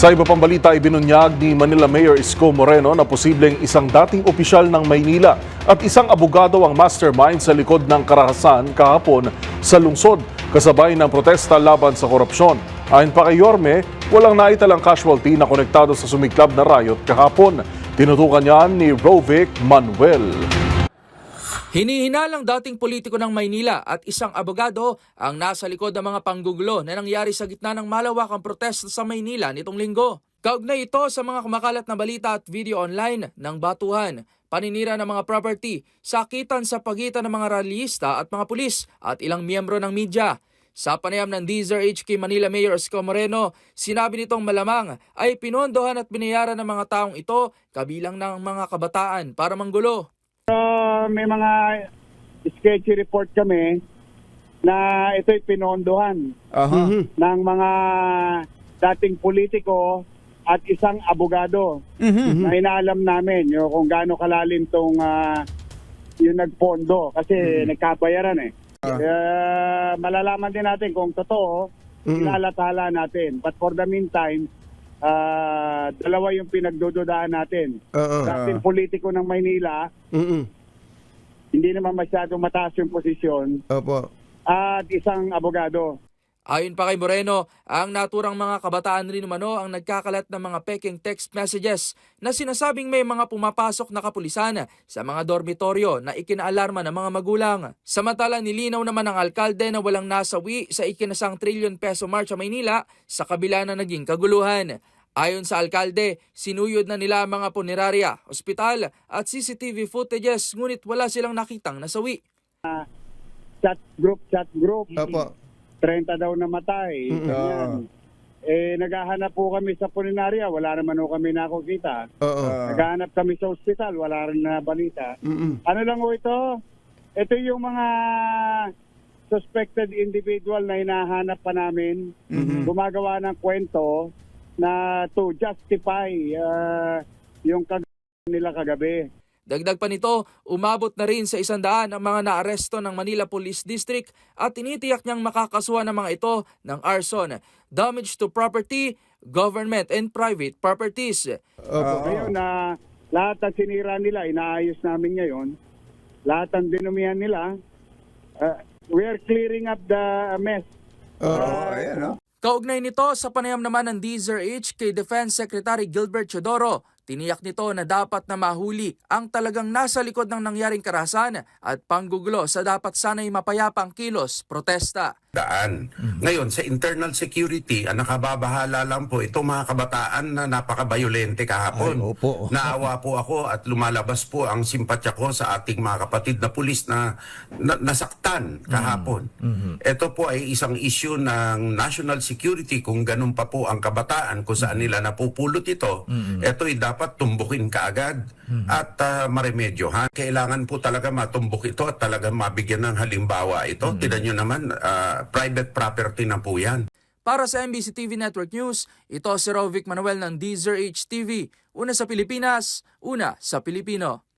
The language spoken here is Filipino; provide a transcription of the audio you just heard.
Sa iba pang balita, ibinunyag ni Manila Mayor Isko Moreno na posibleng isang dating opisyal ng Maynila at isang abogado ang mastermind sa likod ng karahasan kahapon sa lungsod, kasabay ng protesta laban sa korupsyon. Ayon pa kay Yorme, walang naitalang casualty na konektado sa sumiklab na riot kahapon. Tinutukan niyan ni Rovic Manuel. Hinihinalang dating politiko ng Maynila at isang abogado ang nasa likod ng mga panggugulo na nangyari sa gitna ng malawakang protesta sa Maynila nitong linggo. Kaugnay ito sa mga kumakalat na balita at video online ng batuhan, paninira ng mga property, sakitan sa pagitan ng mga rallyista at mga pulis at ilang miyembro ng media. Sa panayam ng DZRH kay Manila Mayor Isko Moreno, sinabi nitong malamang ay pinondohan at binayaran ng mga taong ito kabilang ng mga kabataan para manggulo. May mga sketchy report kami na ito'y pinondohan ng mga dating politiko at isang abogado na inaalam namin kung gaano kalalim tong yung nagpondo kasi nagkabayaran eh. Malalaman din natin kung totoo, ilalathala natin. But for the meantime, dalawa yung pinagdududaan natin. Dating politiko ng Maynila, hindi naman masyadong mataas yung posisyon. Opo. At isang abogado. Ayon pa kay Moreno, ang naturang mga kabataan rin umano ang nagkakalat ng mga peking text messages na sinasabing may mga pumapasok na kapulisan sa mga dormitoryo na ikinaalarma ng mga magulang. Samantala, nilinaw naman ng alkalde na walang nasawi sa ikinasang trilyon peso march sa Maynila sa kabila na naging kaguluhan. Ayon sa alkalde, sinuyod na nila ang mga punerarya, ospital at CCTV footages ngunit wala silang nakitang nasawi. Chat group. Opo. 30 daw namatay. Ganyan. Naghahanap po kami sa punerarya, wala naman po kami nakukita. Naghahanap kami sa ospital, wala rin na balita. Ano lang po ito? Ito yung mga suspected individual na hinahanap pa namin. Gumagawa ng kwento na to justify yung nila kagabi. Dagdag pa nito, umabot na rin sa 100 ang mga naaresto ng Manila Police District at tinitiyak niyang makakasuhan ng mga ito ng arson, damage to property, government and private properties. Ngayon na lahat ng sinira nila, inaayos namin ngayon. Lahat ng dinumihan nila, we are clearing up the mess. Kaugnay nito sa panayam naman ng DZRH kay Defense Secretary Gilbert Chodoro, tiniyak nito na dapat na mahuli ang talagang nasa likod ng nangyaring karahasan at panggugulo sa dapat sana'y mapayapang kilos, protesta. Ngayon, sa internal security, ang nakababahala lang po itong mga kabataan na napaka-violente kahapon. Naawa po ako at lumalabas po ang simpatya ko sa ating mga kapatid na pulis na nasaktan kahapon. Ito po ay isang issue ng national security kung ganun pa po ang kabataan kung saan nila napupulot ito. Ito'y dapat tumbukin kaagad at maremedyohan. Kailangan po talaga matumbok ito at talaga mabigyan ng halimbawa ito. Tignan nyo naman, private property na po yan. Para sa MBC TV Network News, ito si Rovic Manuel ng DZRH TV. Una sa Pilipinas, una sa Pilipino.